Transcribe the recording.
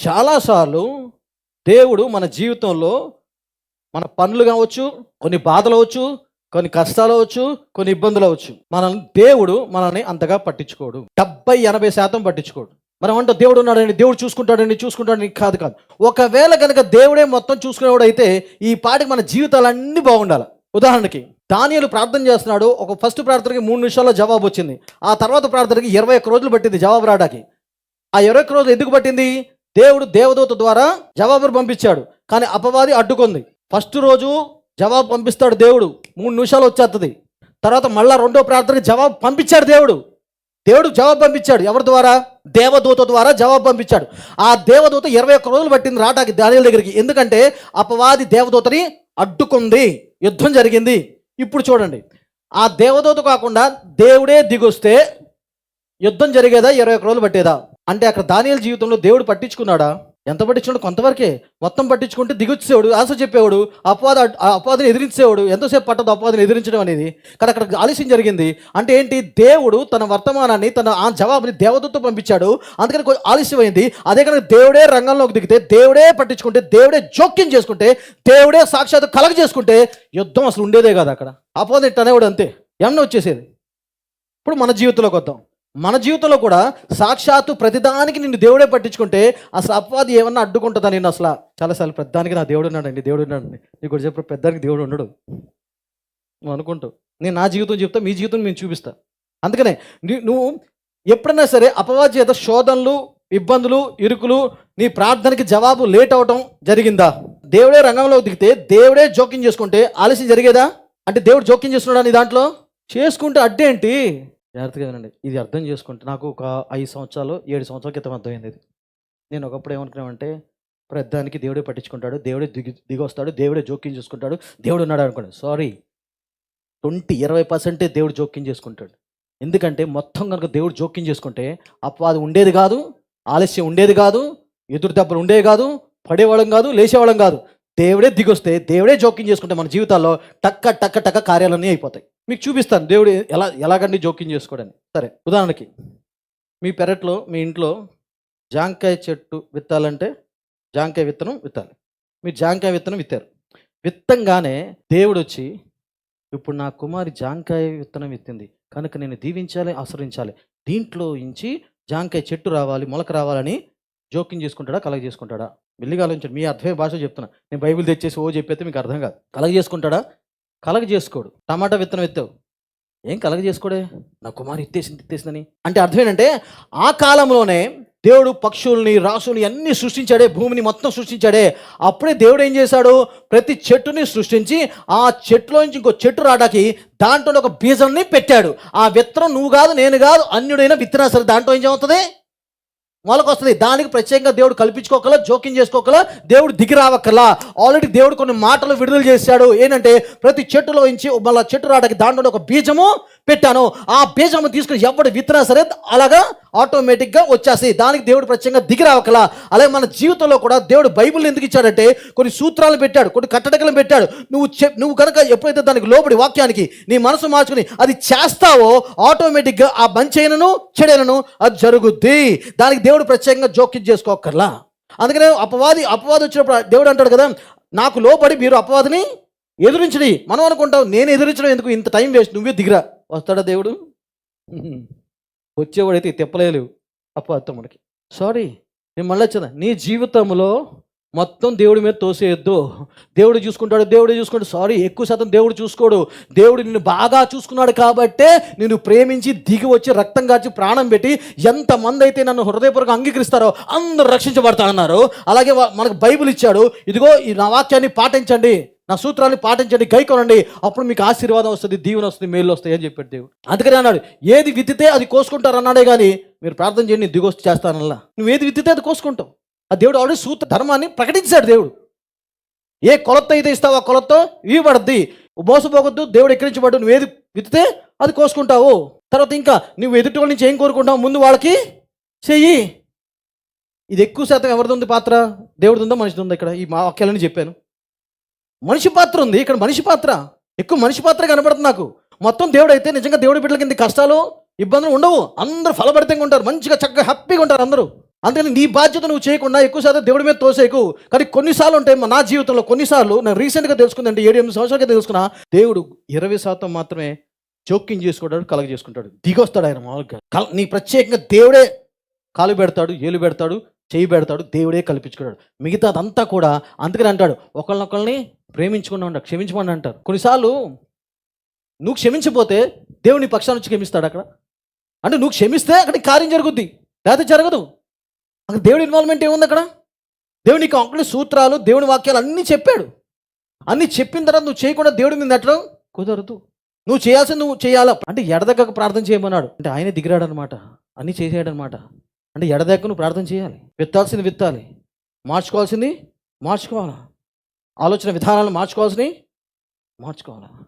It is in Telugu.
చాలాసార్లు దేవుడు మన జీవితంలో మన పనులు కావచ్చు, కొన్ని బాధలు అవచ్చు, కొన్ని కష్టాలు అవచ్చు, కొన్ని ఇబ్బందులు అవచ్చు, దేవుడు మనల్ని అంతగా పట్టించుకోడు. 70-80% పట్టించుకోడు. మనం అంటే దేవుడు ఉన్నాడండి, దేవుడు చూసుకుంటాడని కాదు. ఒకవేళ కనుక దేవుడే మొత్తం చూసుకునేవాడు అయితే ఈ పాటికి మన జీవితాలన్నీ బాగుండాలి. ఉదాహరణకి దానియేలు ప్రార్థన చేస్తున్నాడు. ఒక ఫస్ట్ ప్రార్థనకి 3 నిమిషాల్లో జవాబు వచ్చింది. ఆ తర్వాత ప్రార్థనకి 21 రోజులు పట్టింది జవాబు రావడానికి. ఆ 21 రోజులు ఎందుకు పట్టింది? దేవుడు దేవదూత ద్వారా జవాబును పంపించాడు, కానీ అపవాది అడ్డుకుంది. ఫస్ట్ రోజు జవాబు పంపిస్తాడు దేవుడు, 3 నిమిషాలు వచ్చేస్తుంది. తర్వాత మళ్ళా రెండో ప్రార్థనకి జవాబు పంపించాడు దేవుడు జవాబు పంపించాడు. ఎవరి ద్వారా? దేవదూత ద్వారా జవాబు పంపించాడు. ఆ దేవదూత 21 రోజులు పట్టింది రావడానికి దానియేలు దగ్గరికి. ఎందుకంటే అపవాది దేవదూతని అడ్డుకుంది, యుద్ధం జరిగింది. ఇప్పుడు చూడండి, ఆ దేవదూత కాకుండా దేవుడే దిగొస్తే యుద్ధం జరిగేదా? 21 రోజులు పట్టేదా? అంటే అక్కడ దానియేలు జీవితంలో దేవుడు పట్టించుకున్నాడా? ఎంత పట్టించుకున్నాడు? కొంతవరకే. మొత్తం పట్టించుకుంటే దిగొచ్చేవాడు, ఆన్సర్ చెప్పేవాడు, అపవాదిని ఎదిరించేవాడు. ఎంతసేపు పట్టదు అపవాదిని ఎదిరించడం అనేది? కానీ అక్కడ ఆలస్యం జరిగింది. అంటే ఏంటి? దేవుడు తన వర్తమానాన్ని, తన ఆ జవాబుని దేవదూత పంపించాడు, అందుకని ఆలస్యమైంది. అదే కనుక దేవుడే రంగంలోకి దిగితే, దేవుడే పట్టించుకుంటే, దేవుడే జోక్యం చేసుకుంటే, దేవుడే సాక్షాత్తు కలగ చేసుకుంటే యుద్ధం అసలు ఉండేదే కాదు. అక్కడ అపవాది అనేవాడు అంతే, ఏమన్నా వచ్చేసేది. ఇప్పుడు మన జీవితంలోకి వద్దాం. మన జీవితంలో కూడా సాక్షాత్తు ప్రతిదానికి నిన్ను దేవుడే పట్టించుకుంటే అసలు అపవాది ఏమన్నా అడ్డుకుంటుందా నిన్ను? అసలు చాలాసార్లు పెద్దానికి నా దేవుడు ఉన్నాడండి, దేవుడు ఉన్నాడండి. నీకు కూడా చెప్పు, పెద్దానికి దేవుడు ఉండడు నువ్వు అనుకుంటావు. నేను నా జీవితం చెప్తా, మీ జీవితం నేను చూపిస్తా. అందుకనే నువ్వు ఎప్పుడైనా సరే అపవాది చేత శోధనలు, ఇబ్బందులు, ఇరుకులు, నీ ప్రార్థనకి జవాబు లేట్ అవటం జరిగిందా? దేవుడే రంగంలో దిగితే, దేవుడే జోక్యం చేసుకుంటే ఆలస్యం జరిగేదా? అంటే దేవుడు జోక్యం చేస్తున్నాడా నీ దాంట్లో? చేసుకుంటే అడ్డేంటి? జాగ్రత్తగా వినండి, ఇది అర్థం చేసుకుంటే నాకు ఒక 5 సంవత్సరాలు 7 సంవత్సరాల క్రితం అర్థమైంది ఇది. నేను ఒకప్పుడు ఏమనుకున్నామంటే ప్రధానికి దేవుడే పట్టించుకుంటాడు, దేవుడే దిగొస్తాడు, దేవుడే జోక్యం చేసుకుంటాడు, దేవుడు ఉన్నాడు అనుకోండి. సారీ, 20% దేవుడు జోక్యం చేసుకుంటాడు. ఎందుకంటే మొత్తం కనుక దేవుడు జోక్యం చేసుకుంటే అపవాది ఉండేది కాదు, ఆలస్యం ఉండేది కాదు, ఎదురు దెబ్బలు ఉండేవి కాదు, పడేవాళ్ళం కాదు, లేచేవాళ్ళం కాదు. దేవుడే దిగొస్తే, దేవుడే జోక్యం చేసుకుంటే మన జీవితాల్లో టక్క కార్యాలన్నీ అయిపోతాయి. మీకు చూపిస్తాను దేవుడు ఎలాగండి జోక్యం చేసుకోవడానికి. సరే, ఉదాహరణకి మీ పెరట్లో, మీ ఇంట్లో జాంకాయ చెట్టు విత్తాలంటే జాంకాయ విత్తనం విత్తాలి. మీరు జాంకాయ విత్తనం విత్తారు. విత్తంగానే దేవుడు వచ్చి, ఇప్పుడు నా కుమారి జాంకాయ విత్తనం విత్తింది కనుక నేను దీవించాలి, ఆశ్రయించాలి, దీంట్లో నుంచి జాంకాయ చెట్టు రావాలి, మొలక రావాలని జోక్యం చేసుకుంటాడా, కలగ చేసుకుంటాడా? మెల్లిగా ఆలోచించండి. మీ అర్థమే భాష చెప్తున్నా, నేను బైబిల్ తెచ్చేసి చెప్పేస్తే మీకు అర్థం కాదు. కలగ చేసుకుంటాడా? కలగ చేసుకోడు. టమాటా విత్తనం ఎత్తావు, ఏం కలగ చేసుకోడే, నా కుమారు ఇత్తేసిందని. అంటే అర్థం ఏంటంటే ఆ కాలంలోనే దేవుడు పక్షుల్ని, రాసుల్ని అన్నీ సృష్టించాడే, భూమిని మొత్తం సృష్టించాడే. అప్పుడే దేవుడు ఏం చేశాడు? ప్రతి చెట్టుని సృష్టించి ఆ చెట్టులో నుంచి ఇంకో చెట్టు రావడానికి దాంట్లో ఒక బీజాన్ని పెట్టాడు. ఆ విత్తనం నువ్వు కాదు, నేను కాదు, అన్యుడైనా విత్తనా సరే దాంట్లో ఏం చేస్తుంది? మొలకు వస్తుంది. దానికి ప్రత్యేకంగా దేవుడు కల్పించుకోకలా, జోక్యం చేసుకోకలా, దేవుడు దిగి రావక్కలా. ఆల్రెడీ దేవుడు కొన్ని మాటలు విడుదల చేశాడు. ఏంటంటే ప్రతి చెట్టులో నుంచి మళ్ళీ చెట్టు రావడానికి దాంట్లో ఒక బీజము పెట్టాను. ఆ బీజము తీసుకుని ఎవడు విత్తనా సరే అలాగా ఆటోమేటిక్గా వచ్చేసి దానికి దేవుడు ప్రత్యేకంగా దిగి రావక్కలా. అలాగే మన జీవితంలో కూడా దేవుడు బైబిల్ ఎందుకు ఇచ్చాడంటే కొన్ని సూత్రాలు పెట్టాడు, కొన్ని కట్టడకలు పెట్టాడు. నువ్వు కనుక ఎప్పుడైతే దానికి లోబడి వాక్యానికి నీ మనసు మార్చుకుని అది చేస్తావో ఆటోమేటిక్గా ఆ మంచైనను చెడైనను అది జరుగుద్ది. దానికి దేవుడు ప్రత్యేకంగా జోక్యం చేసుకోకర్లా. అందుకనే అపవాది వచ్చినప్పుడు దేవుడు అంటాడు కదా, నాకు లోబడి మీరు అపవాదిని ఎదిరించడి. మనం అనుకుంటాం నేను ఎదిరించడం ఎందుకు, ఇంత టైం వేస్ట్, నువ్వే దిగిరా. వస్తాడా దేవుడు? వచ్చేవాడైతే తిప్పలేవు అపవాదితో మనకి. సారీ, నేను మళ్ళీ వచ్చేదా, నీ జీవితంలో మొత్తం దేవుడి మీద తోసేయద్దు. దేవుడు చూసుకుంటాడు. సారీ, ఎక్కువ శాతం దేవుడు చూసుకోడు. దేవుడు నిన్ను బాగా చూసుకున్నాడు కాబట్టే నిన్ను ప్రేమించి దిగి వచ్చి రక్తం కాచి ప్రాణం పెట్టి ఎంతమంది అయితే నన్ను హృదయపూర్వకంగా అంగీకరిస్తారో అందరూ రక్షించబడతారన్నారు. అలాగే మనకు బైబిల్ ఇచ్చాడు, ఇదిగో ఈ నా వాక్యాన్ని పాటించండి, నా సూత్రాన్ని పాటించండి, గైకొనండి, అప్పుడు మీకు ఆశీర్వాదం వస్తుంది, దీవెన వస్తుంది, మేలు వస్తాయి అని చెప్పాడు దేవుడు. అందుకని అన్నాడు, ఏది విత్తితే అది కోసుకుంటారు అన్నాడే కానీ మీరు ప్రార్థన చేయండి దిగొచ్చి చేస్తానల్లా. నువ్వు ఏది విత్తితే అది కోసుకుంటావు. ఆ దేవుడు ఆల్రెడీ సూత్ర ధర్మాన్ని ప్రకటించాడు. దేవుడు ఏ కొలత అయితే ఇస్తావు ఆ కొలతో ఇవ్వబడద్ది. మోసపోవద్దు, దేవుడు ఎక్కిరించబడ్డు. నువ్వు ఏది విత్తితే అది కోసుకుంటావు. తర్వాత ఇంకా నువ్వు ఎదుటి వాళ్ళ నుంచి ఏం కోరుకుంటావు, ముందు వాళ్ళకి చెయ్యి. ఇది ఎక్కువ శాతం ఎవరిది ఉంది పాత్ర? దేవుడిది ఉందా, మనిషిది ఉందా? ఇక్కడ ఈ మా వాక్యాలని చెప్పాను, మనిషి పాత్ర ఉంది. ఇక్కడ మనిషి పాత్ర ఎక్కువ, మనిషి పాత్ర కనబడుతుంది నాకు. మొత్తం దేవుడు అయితే నిజంగా దేవుడి బిడ్డలకి ఇంత కష్టాలు, ఇబ్బందులు ఉండవు. అందరూ ఫలభరితంగా ఉంటారు, మంచిగా చక్కగా హ్యాపీగా ఉంటారు అందరూ. అందుకని నీ బాధ్యత నువ్వు చేయకుండా ఎక్కువ శాతం దేవుడి మీద తోసేకు. కానీ కొన్నిసార్లు ఉంటాయి నా జీవితంలో, కొన్నిసార్లు నేను రీసెంట్గా తెలుసుకుందంటే 7-8 సంవత్సరాలుగా తెలుసుకున్నా, దేవుడు 20% మాత్రమే జోక్యం చేసుకుంటాడు, కలగ చేసుకుంటాడు, దిగొస్తాడు ఆయన మామూలుగా. నీ ప్రత్యేకంగా దేవుడే కాలు పెడతాడు, ఏలు పెడతాడు, చేయి పెడతాడు, దేవుడే కల్పించుకున్నాడు. మిగతాదంతా కూడా అందుకని అంటాడు, ఒకళ్ళనొకళ్ళని ప్రేమించుకున్నా ఉండ, క్షమించమని అంటారు. కొన్నిసార్లు నువ్వు క్షమించిపోతే దేవుడు నీ పక్షాన్ని నుంచి క్షమిస్తాడు. అక్కడ అంటే నువ్వు క్షమిస్తే అక్కడ కార్యం జరుగుద్ది, లేకపోతే జరగదు. అక్కడ దేవుడి ఇన్వాల్వ్మెంట్ ఏముంది? అక్కడ దేవుడు నీకు అంకులు సూత్రాలు, దేవుని వాక్యాలు అన్నీ చెప్పాడు. అన్నీ చెప్పిన తర్వాత నువ్వు చేయకుండా దేవుడి మీద నెట్టడం కుదరదు. నువ్వు చేయాల్సింది నువ్వు చేయాలా. అంటే ఎడదగ్గకు ప్రార్థన చేయమన్నాడు అంటే ఆయనే దిగిరాడు అనమాట, అన్నీ చేసేయడం అనమాట. అంటే ఎడదగ్గ నువ్వు ప్రార్థన చేయాలి, విత్తాల్సింది విత్తాలి, మార్చుకోవాల్సింది మార్చుకోవాలా, ఆలోచన విధానాలను మార్చుకోవాల్సినవి మార్చుకోవాలా.